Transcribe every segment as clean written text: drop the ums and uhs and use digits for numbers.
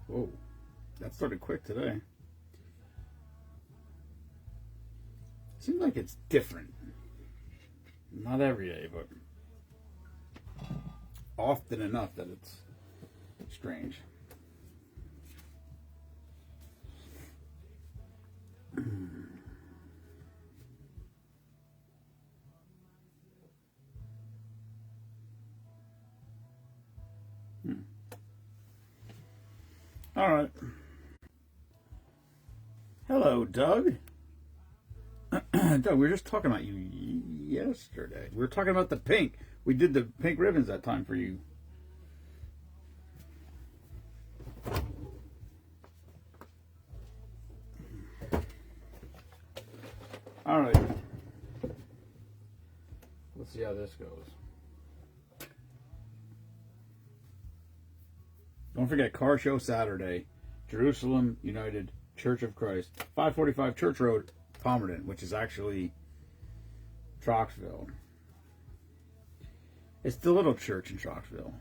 Whoa, that started quick today. Seems like it's different. Not every day, but often enough that it's strange. All right. Hello, Doug. Doug, we were just talking about you yesterday. We were talking about the pink. We did the pink ribbons that time for you. All right. Let's see how this goes. Don't forget, car show Saturday, Jerusalem United Church of Christ, 545 Church Road, Palmerton, which is actually Troxville. It's the little church in Troxville.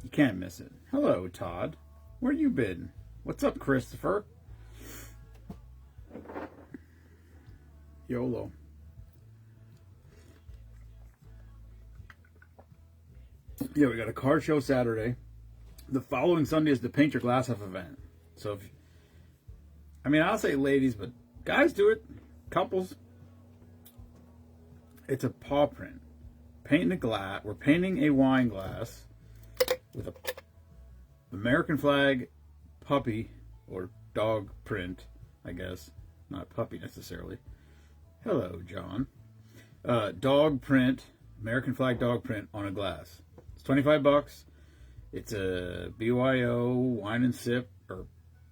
You can't miss it. Hello, Todd. Where you been? What's up, Christopher? YOLO. Yeah, we got a car show Saturday. The following Sunday is the Paint Your Glass Off event. So, I'll say ladies, but guys do it. Couples. It's a paw print. Painting a glass. We're painting a wine glass with a American flag puppy or dog print, I guess. Not puppy necessarily. Hello, John. Dog print, American flag dog print on a glass. It's $25. It's a BYO wine and sip or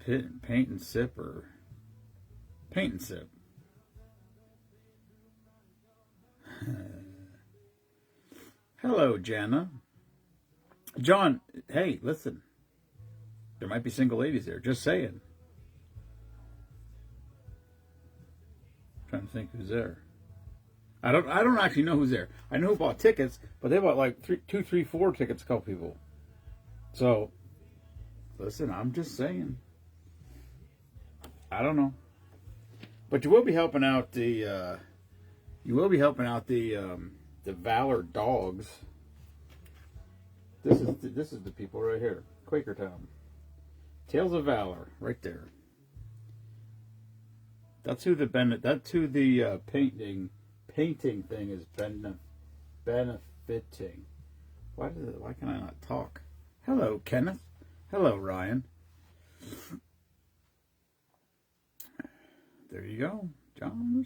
paint and sip or paint and sip. Hello, Jana. John, hey, listen. There might be single ladies there. Just saying. Trying to think who's there. I don't actually know who's there. I know who bought tickets, but they bought like 2, 3, 4 tickets, a couple people. So, listen, I'm just saying. I don't know. But you will be helping out the Valor dogs. This is the people right here. Quakertown. Tales of Valor, right there. That's who the painting thing is benefiting. Why can I not talk? Hello, Kenneth. Hello, Ryan. There you go, John.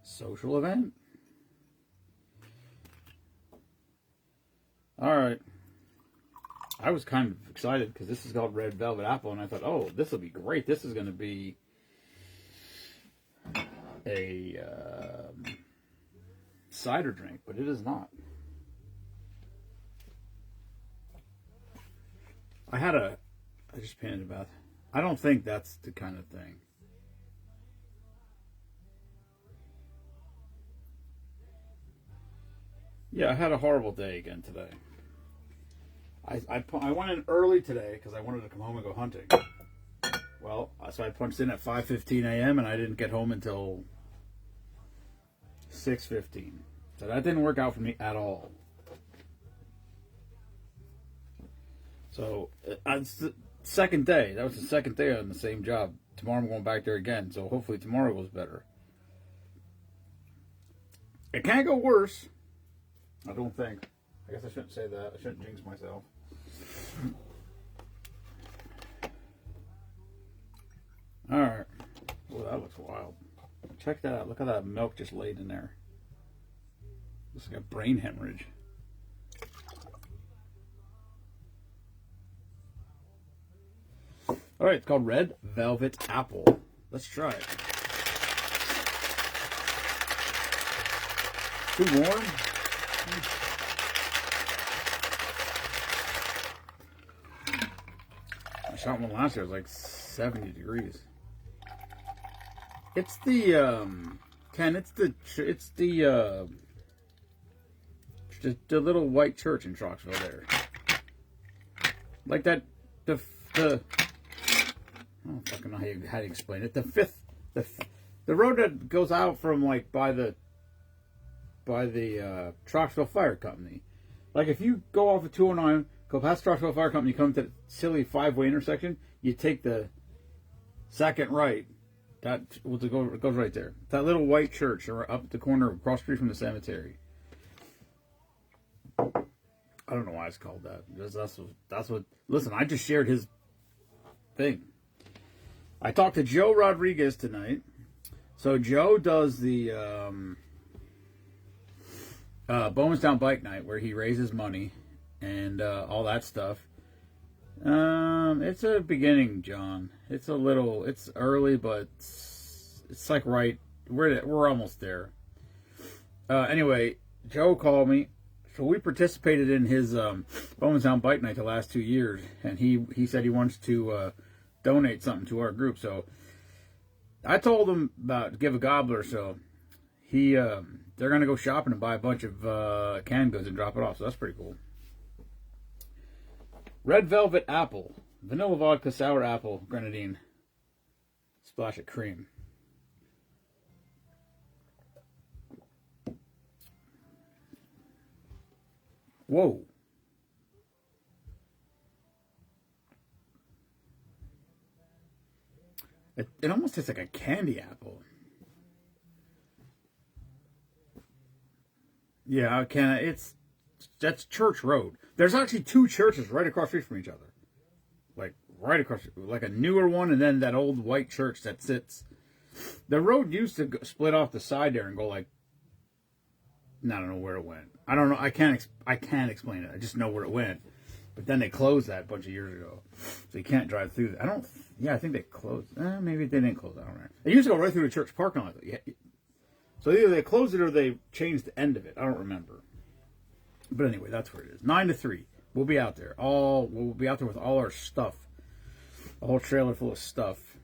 Social event. All right. I was kind of excited because this is called Red Velvet Apple, and I thought, oh, this will be great. This is going to be a cider drink, but it is not. I just painted a bath. I don't think that's the kind of thing. Yeah, I had a horrible day again today. I went in early today because I wanted to come home and go hunting. Well, so I punched in at 5:15 a.m. and I didn't get home until 6:15. So that didn't work out for me at all. So it's the second day. That was the second day on the same job. Tomorrow I'm going back there again. So hopefully tomorrow goes better. It can't go worse. I don't think. I guess I shouldn't say that. I shouldn't jinx myself. Alright. Oh, that looks wild. Check that out. Look at that milk just laid in there. Looks like a brain hemorrhage. Alright, it's called Red Velvet Apple. Let's try it. Too warm? I shot one last year. It was like 70 degrees. It's the Ken. It's the little white church in Troxville there. Like that the I don't fucking know how to explain it. The road that goes out from like by the Troxville Fire Company. Like if you go off of 209, go past Troxville Fire Company, come to the silly 5-way intersection, you take the second right. That it goes right there. That little white church up the corner across the street from the cemetery. I don't know why it's called that. That's what. Listen, I just shared his thing. I talked to Joe Rodriguez tonight. So Joe does the Bowmanstown Bike Night where he raises money and all that stuff. It's a beginning, John. It's early, but it's like we're almost there. Anyway, Joe called me. So we participated in his Bowmanstown Bike Night the last 2 years, and he said he wants to donate something to our group. So I told him about give a gobbler. So they're gonna go shopping and buy a bunch of canned goods and drop it off. So that's pretty cool. Red Velvet Apple, vanilla vodka, sour apple, grenadine, splash of cream. Whoa. It almost tastes like a candy apple. Yeah, that's Church Road. There's actually 2 churches right across the street from each other. Like right across, like a newer one and then that old white church that sits. The road used to split off the side there and go like, I don't know where it went. I don't know. I can't explain it. I just know where it went. But then they closed that a bunch of years ago, so you can't drive through. I think they closed. Maybe they didn't close. I don't know. It used to go right through the church parking lot. Yeah. So either they closed it or they changed the end of it. I don't remember. But anyway, that's where it is. 9 to 3. We'll be out there. We'll be out there with all our stuff. A whole trailer full of stuff.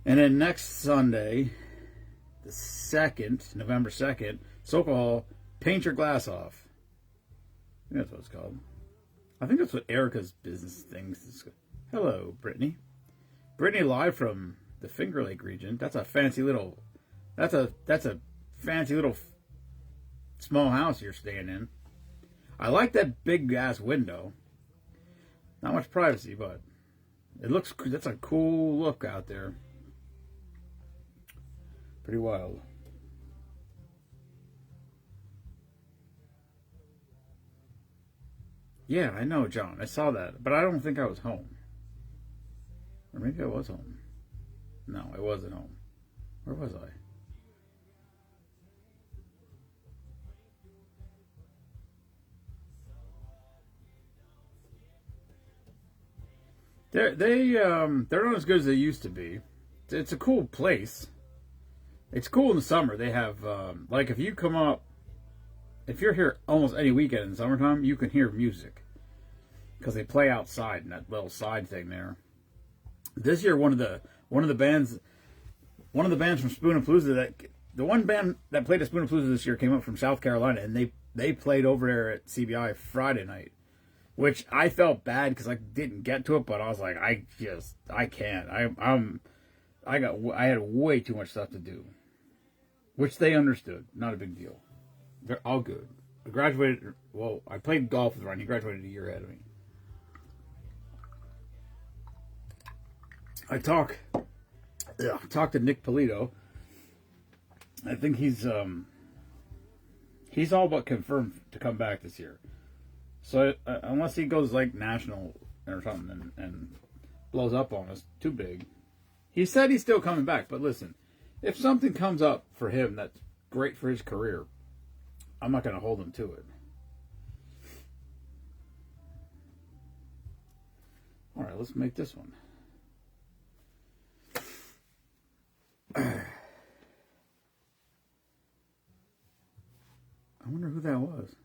And then next Sunday, the 2nd, November 2nd, Soka Hall, paint your glass off. I think that's what it's called. I think that's what Erica's business thing is. Hello, Brittany. Brittany live from the Finger Lake region. That's a fancy little small house you're staying in. I like that big ass window. Not much privacy, but that's a cool look out there. Pretty wild. Yeah, I know, John. I saw that, but I don't think I was home. Or maybe I was home. No, I wasn't home. Where was I? They're not as good as they used to be. It's a cool place. It's cool in the summer. They have like if you're here almost any weekend in the summertime, you can hear music because they play outside in that little side thing there. This year, one of the bands from Spoonapalooza the one band that played at Spoonapalooza this year came up from South Carolina, and they played over there at CBI Friday night, which I felt bad because I didn't get to it, but I was like, I can't. I had way too much stuff to do, which they understood. Not a big deal. They're all good. I graduated. Well, I played golf with Ryan. He graduated a year ahead of me. I talked to Nick Polito. I think he's all but confirmed to come back this year. So unless he goes like national or something and blows up on us too big, he said he's still coming back. But listen, if something comes up for him that's great for his career, I'm not going to hold him to it. All right, let's make this one. I wonder who that was.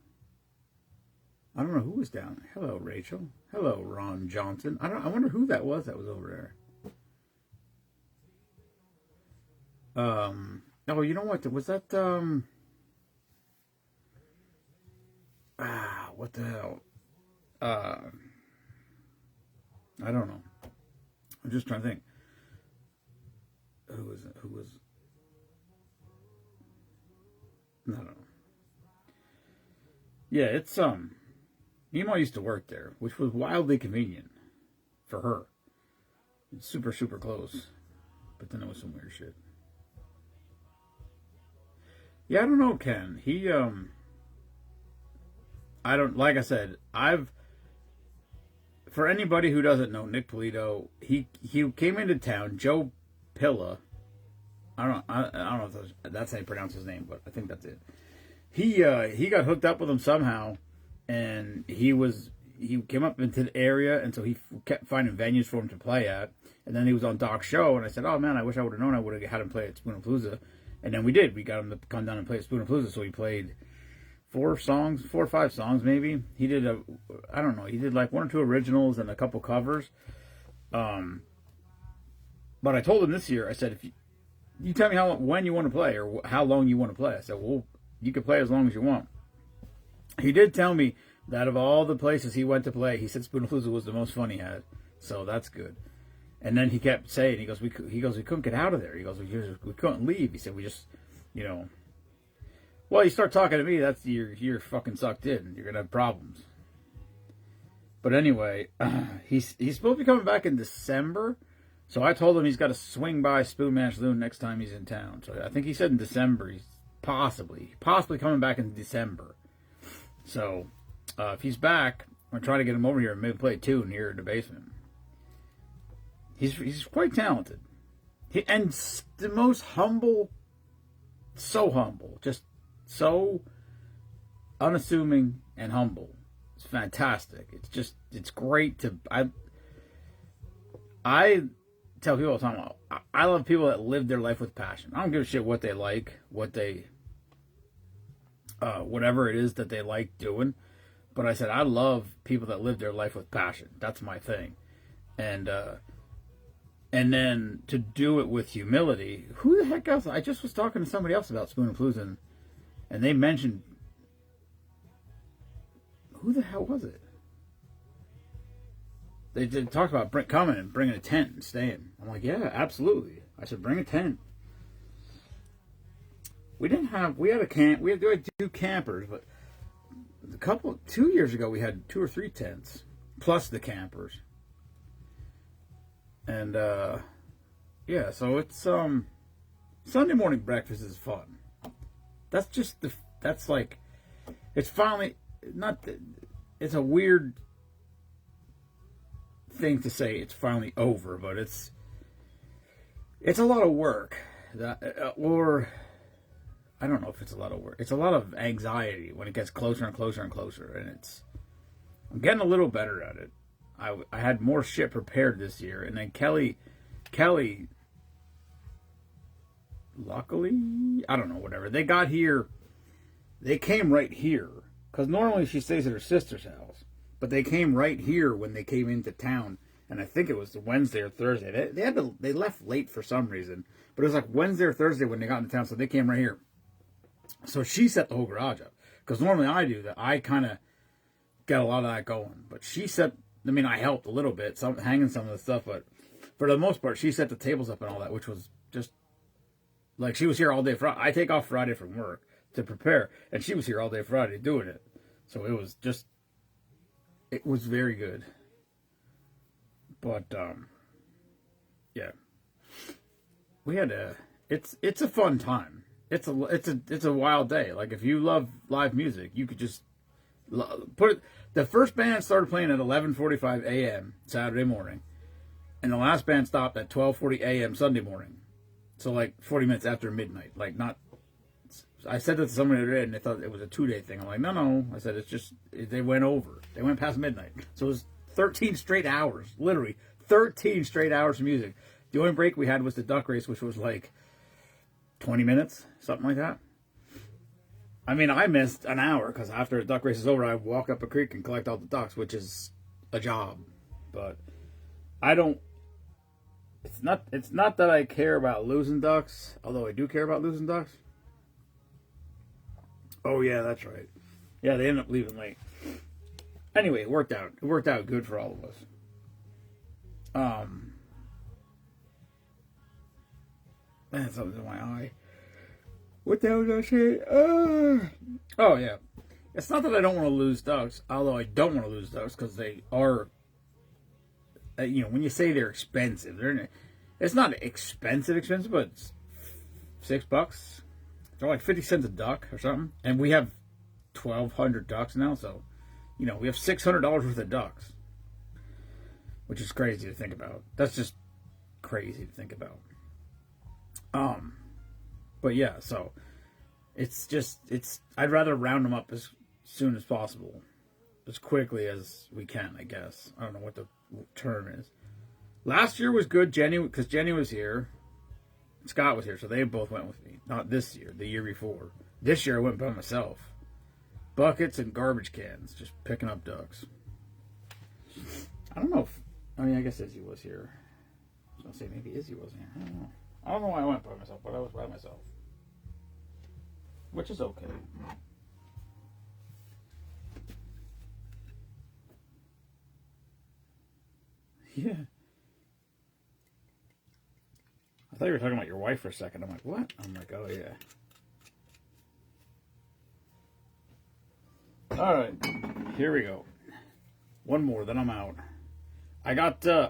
I don't know who was down there. Hello, Rachel. Hello, Ron Johnson. I wonder who that was over there. Oh, you know what? Was that what the hell? I don't know. I'm just trying to think. Who was it? Who was? I don't know. Yeah, it's Ema used to work there, which was wildly convenient for her. It's super, super close. But then it was some weird shit. Yeah, I don't know, Ken. He I don't, like I said, for anybody who doesn't know Nick Polito, he came into town. Joe Pilla, I don't know if that's how you pronounce his name, but I think that's it. He got hooked up with him somehow, and he came up into the area, and so he kept finding venues for him to play at. And then he was on Doc's show, and I said, "Oh man, I wish I would have known. I would have had him play at Spoonapalooza." And then we did. We got him to come down and play at Spoonapalooza. So he played 4 or 5 songs, maybe. He did I don't know. He did like 1 or 2 originals and a couple covers. But I told him this year, I said, if you tell me when you want to play or how long you want to play. I said, well, you can play as long as you want. He did tell me that of all the places he went to play, he said Spoonapalooza was the most fun he had. So that's good. And then he kept saying, he goes, we couldn't get out of there. He goes, we couldn't leave. He said, we just, well, you start talking to me, that's you're fucking sucked in. You're gonna have problems. But anyway, he's supposed to be coming back in December. So I told him he's got to swing by Spoonmash Loon next time he's in town. So I think he said in December he's possibly coming back in December. So if he's back, I'm trying to get him over here and maybe play a tune here in the basement. He's quite talented. And the most humble, so humble, just so unassuming and humble. It's fantastic. It's great to I tell people all the time, I love people that live their life with passion. I don't give a shit what they like, whatever it is that they like doing. But I said, I love people that live their life with passion. That's my thing. And then to do it with humility. Who the heck else? I just was talking to somebody else about Spoonapalooza, and they mentioned, who the hell was it? They talked about coming and bringing a tent and staying. I'm like, yeah, absolutely. I said, bring a tent. We had a camp. We had 2 campers, but 2 years ago we had 2 or 3 tents plus the campers. And yeah, so it's Sunday morning breakfast is fun. That's like, it's finally it's a weird thing to say it's finally over, but it's a lot of work. Or I don't know if it's a lot of work. It's a lot of anxiety when it gets closer and closer and closer, and I'm getting a little better at it. I had more shit prepared this year, and then Kelly, luckily, I don't know, whatever. They got here, they came right here, because normally she stays at her sister's house, but they came right here when they came into town, and I think it was the Wednesday or Thursday. They left late for some reason, but it was like Wednesday or Thursday when they got into town, so they came right here. So she set the whole garage up, because normally I do that. I kind of get a lot of that going, but she set. I helped a little bit, hanging some of the stuff, but for the most part, she set the tables up and all that, which was just, like, she was here all day Friday. I take off Friday from work to prepare, and she was here all day Friday doing it. So it was very good. But, yeah. We had it's a fun time. It's a wild day. Like, if you love live music, you could just put it. The first band started playing at 11:45 a.m. Saturday morning, and the last band stopped at 12:40 a.m. Sunday morning. So like 40 minutes after midnight. Like, not. I said that to somebody the other day, and they thought it was a 2-day thing. I'm like, no. I said, it's just they went over. They went past midnight. So it was 13 straight hours, literally 13 straight hours of music. The only break we had was the duck race, which was like 20 minutes, something like that. I missed an hour because after the duck race is over, I walk up a creek and collect all the ducks, which is a job. But I don't. It's not that I care about losing ducks, although I do care about losing ducks. Oh yeah, that's right. Yeah, they ended up leaving late. Anyway, it worked out. It worked out good for all of us. Man, something's in my eye. What the hell was I saying? Oh, yeah. It's not that I don't want to lose ducks, although I don't want to lose ducks because they are, when you say they're expensive, it's not expensive, but it's $6. They're like 50 cents a duck or something. And we have 1,200 ducks now, so, we have $600 worth of ducks, which is crazy to think about. That's just crazy to think about. But yeah, so I'd rather round them up as soon as possible, as quickly as we can, I guess. I don't know what the term is. Last year was good, because Jenny was here, Scott was here, so they both went with me. Not this year, the year before. This year I went by myself. Buckets and garbage cans, just picking up ducks. I don't know I guess Izzy was here. I was going to say maybe Izzy wasn't here. I don't know why I went by myself, but I was by myself. Which is okay. Yeah. I thought you were talking about your wife for a second. I'm like, what? I'm like, oh, yeah. All right. Here we go. One more, then I'm out. I got, I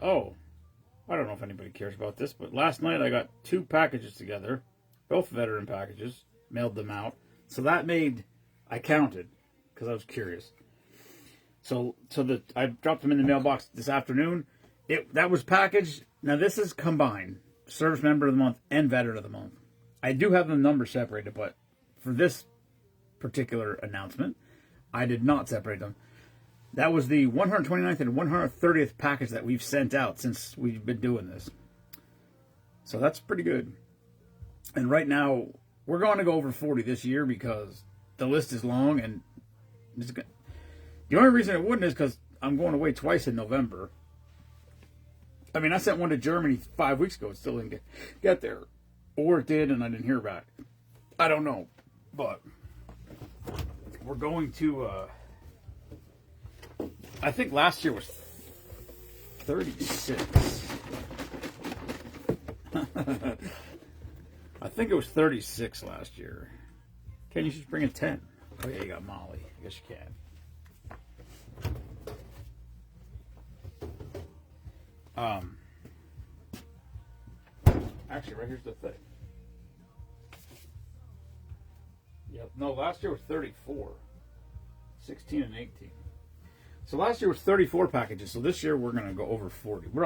don't know if anybody cares about this, but last night I got 2 packages together, both veteran packages, mailed them out. So that I counted, because I was curious. So I dropped them in the mailbox this afternoon. That was packaged. Now this is combined, Service Member of the Month and Veteran of the Month. I do have the numbers separated, but for this particular announcement, I did not separate them. That was the 129th and 130th package that we've sent out since we've been doing this. So that's pretty good. And right now, we're going to go over 40 this year because the list is long. And the only reason it wouldn't is because I'm going away twice in November. I mean, I sent one to Germany 5 weeks ago. It still didn't get there. Or it did, and I didn't hear back. I don't know. But we're going to... I think last year was 36. I think it was 36 last year. Can you just bring a 10? Oh yeah, you got Molly. I guess you can. Actually, right here's the thing. Yep. No, last year was 34. 16 and 18. So last year was 34 packages. So this year we're going to go over 40. We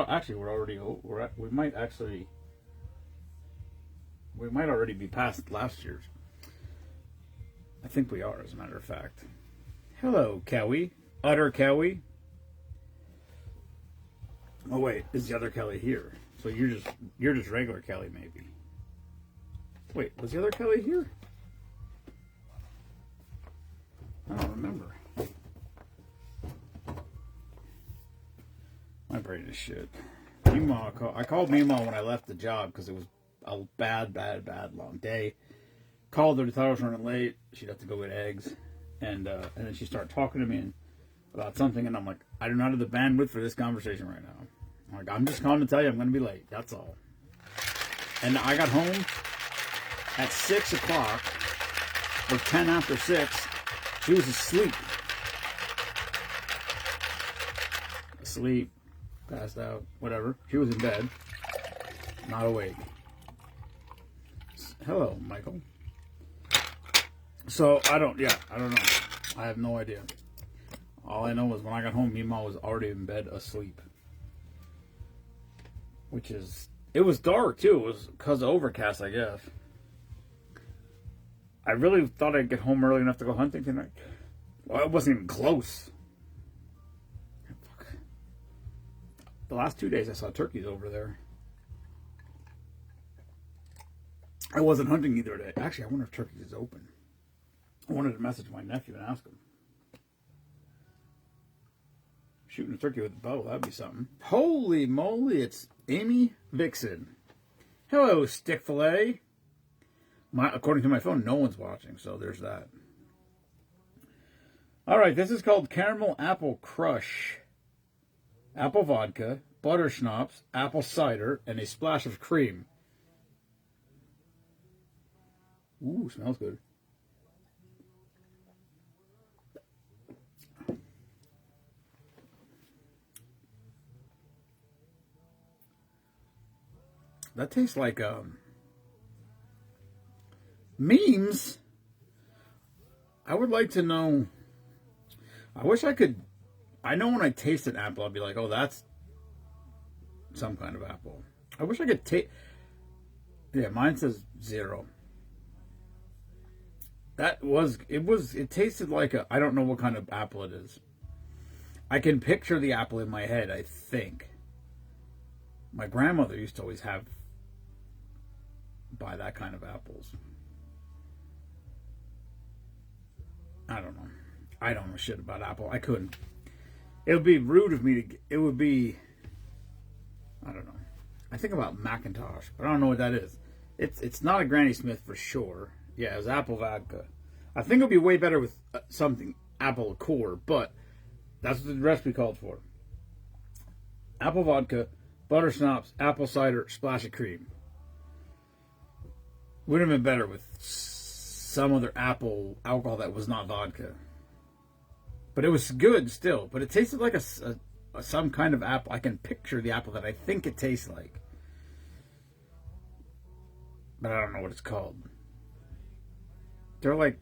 might already be past last year's. I think we are, as a matter of fact. Hello, Kelly. Utter Kelly. Oh wait, is the other Kelly here? So you're just regular Kelly, maybe. Wait, was the other Kelly here? I don't remember. My brain is shit. I called Mima when I left the job because it was a bad long day. Called her, thought I was running late. She'd have to go get eggs. And then she started talking to me about something, and I'm like, I do not have the bandwidth for this conversation right now. I'm like, I'm just calling to tell you I'm going to be late. That's all. And I got home at 6 o'clock, or 10 after 6. She was asleep. Passed out, whatever. She was in bed, not awake. Hello, Michael. So, I don't know. I have no idea. All I know is when I got home, Mima was already in bed asleep. It was dark too. It was because of overcast, I guess. I really thought I'd get home early enough to go hunting tonight. Well, it wasn't even close. The last 2 days I saw turkeys over there. I wasn't hunting either day. Actually, I wonder if turkeys is open. I wanted to message my nephew and ask him. Shooting a turkey with a bow, that'd be something. Holy moly, it's Amy Vixen. Hello, stick fillet. According to my phone, no one's watching, so there's that. All right, this is called Caramel Apple Crush. apple vodka, butter schnapps, apple cider, and a splash of cream. Ooh, smells good. That tastes like memes. I would like to know. I wish I could. I know when I taste an apple, I'll be like, "Oh, that's some kind of apple." I wish I could taste. Yeah, mine says 0. That was it. It tasted like a. I don't know what kind of apple it is. I can picture the apple in my head. I think. My grandmother used to always buy that kind of apples. I don't know. I don't know shit about apple. I couldn't. It would be rude of me to. It would be. I don't know. I think about Macintosh, but I don't know what that is. It's not a Granny Smith for sure. Yeah, it was apple vodka. I think it would be way better with something apple liqueur, but that's what the recipe called for. Apple vodka, butter schnapps, apple cider, splash of cream. Would have been better with some other apple alcohol that was not vodka. But it was good still. But it tasted like some kind of apple. I can picture the apple that I think it tastes like. But I don't know what it's called. They're like,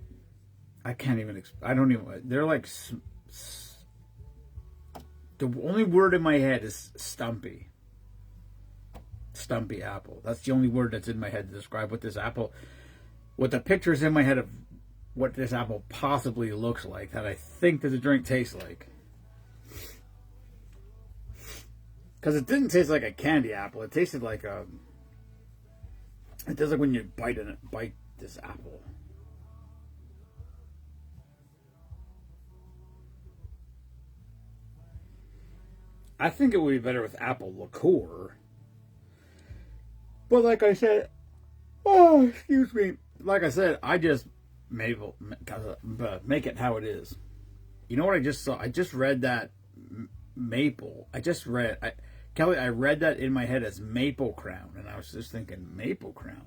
I can't even, I don't even, they're like, the only word in my head is stumpy. Stumpy apple. That's the only word that's in my head to describe what this apple, what the pictures in my head of what this apple possibly looks like, that I think that the drink tastes like. Because it didn't taste like a candy apple. It tasted like a, it tastes like when you bite this apple. I think it would be better with apple liqueur. But like I said, oh, excuse me. Like I said, I just make it how it is. You know what I just saw? I just read that maple. Kelly, I read that in my head as Maple Crown, and I was just thinking Maple Crown.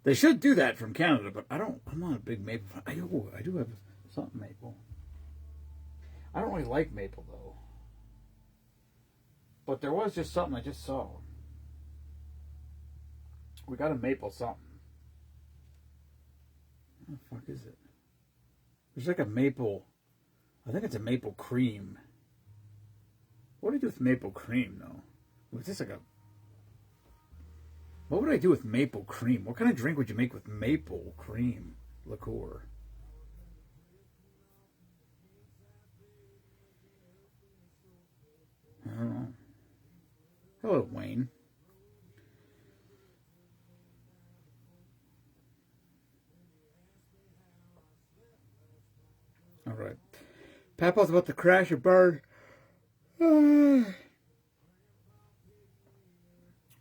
They should do that from Canada, but I'm not a big maple fan. I do have something maple. I don't really like maple though. But there was just something I just saw. We got a maple something. What the fuck is it? There's like a maple. I think it's a maple cream. What do you do with maple cream, though? Was this like a... What would I do with maple cream? What kind of drink would you make with maple cream liqueur? I don't know. Hello, Wayne. All right. Papa's about to crash and burn.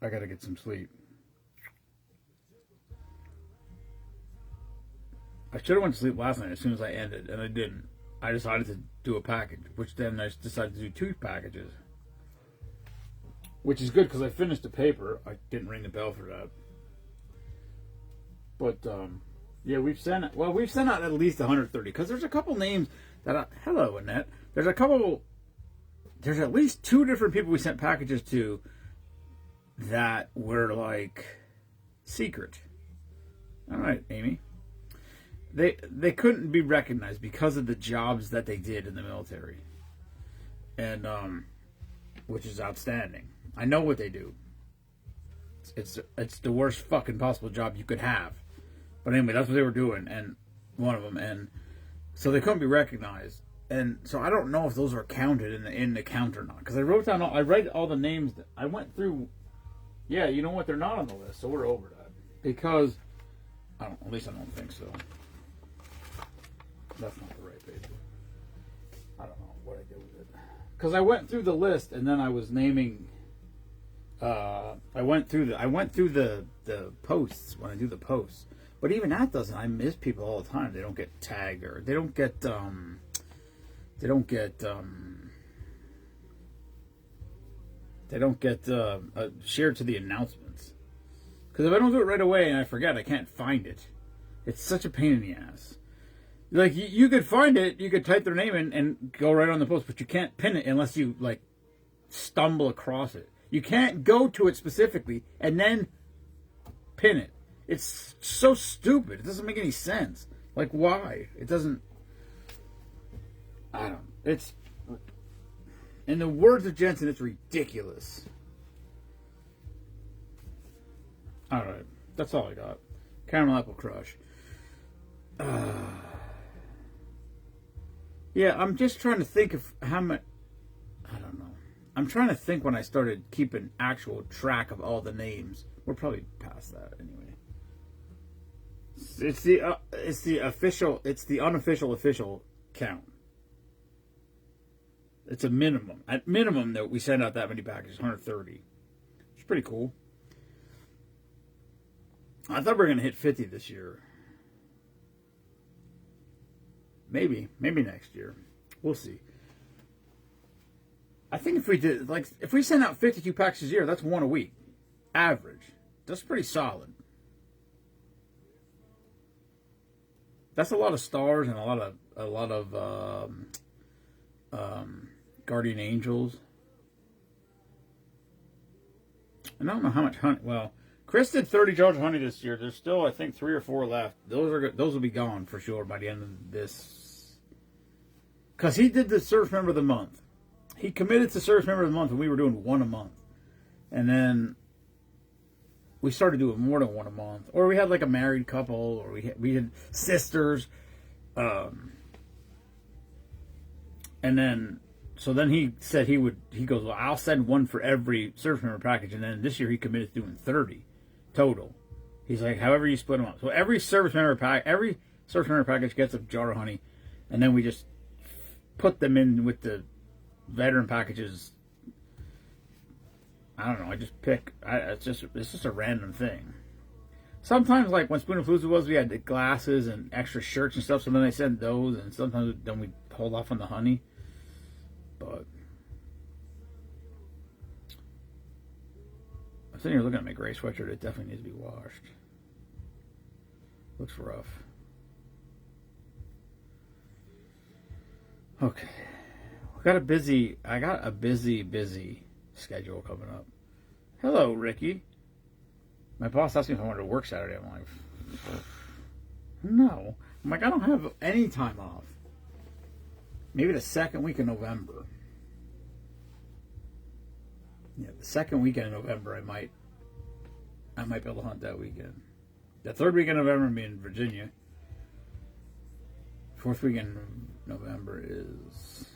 I gotta get some sleep. I should have went to sleep last night as soon as I ended, and I didn't. I decided to do a package, which then I decided to do 2 packages. Which is good because I finished the paper. I didn't ring the bell for that. But, yeah, we've sent out at least 130. Because there's a couple names that hello, Annette. There's at least 2 different people we sent packages to that were, like, secret. All right, Amy. They couldn't be recognized because of the jobs that they did in the military. And, which is outstanding. I know what they do. It's the worst fucking possible job you could have. But anyway, that's what they were doing, and one of them, and so they couldn't be recognized. And so I don't know if those were counted in the count or not, because I read all the names. I went through. Yeah, you know what? They're not on the list, so we're over that. Because at least I don't think so. That's not the right page. I don't know what I did with it. Because I went through the list, and then I was naming. I went through the posts when I do the posts, but even that doesn't. I miss people all the time. They don't get tagged or they don't get they don't get shared to the announcements. Because if I don't do it right away and I forget, I can't find it. It's such a pain in the ass. Like, you could find it, you could type their name in and go right on the post, but you can't pin it unless you, like, stumble across it. You can't go to it specifically and then pin it. It's so stupid. It doesn't make any sense. Like, why? It doesn't... I don't... It's... In the words of Jensen, it's ridiculous. Alright. That's all I got. Caramel Apple Crush. Yeah, I'm just trying to think of how much... I don't know. I'm trying to think when I started keeping actual track of all the names. We're probably past that anyway. It's the official, it's the unofficial official count. It's a minimum. At minimum, though, we send out that many packages, 130. It's pretty cool. I thought we were going to hit 50 this year. Maybe next year. We'll see. I think if we did, like, if we send out 52 packages a year, that's one a week. Average. That's pretty solid. That's a lot of stars and a lot of guardian angels. And I don't know how much honey. Well, Chris did 30 jars of honey this year. There's still, I think, 3 or 4 left. Those will be gone for sure by the end of this. Because he did the service member of the month. He committed to service member of the month, and we were doing one a month. And then we started doing more than one a month. Or we had like a married couple, or we had sisters. And then, so then he said he goes, well, I'll send one for every service member package. And then this year he committed to doing 30 total. He's like, however you split them up. So every service member package gets a jar of honey. And then we just put them in with the veteran packages. I don't know. I just pick. It's just a random thing. Sometimes, like when Spoon of Palooza was, we had the glasses and extra shirts and stuff. So then I send those, and sometimes then we hold off on the honey. But I'm sitting here looking at my gray sweatshirt. It definitely needs to be washed. Looks rough. Okay. I got a busy schedule coming up. Hello, Ricky. My boss asked me if I wanted to work Saturday. I'm like, no. I'm like, I don't have any time off. Maybe the second week of November. Yeah, the second weekend of November, I might be able to hunt that weekend. The third weekend of November, I'm in Virginia. Fourth weekend of November is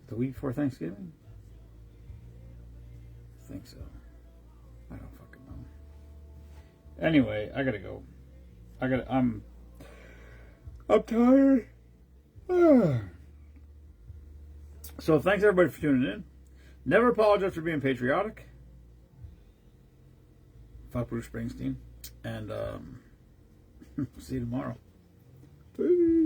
the week before Thanksgiving? I think so. I don't fucking know. Anyway, I gotta go. I'm tired. So thanks everybody for tuning in. Never apologize for being patriotic. Fuck Bruce Springsteen. And see you tomorrow. Peace.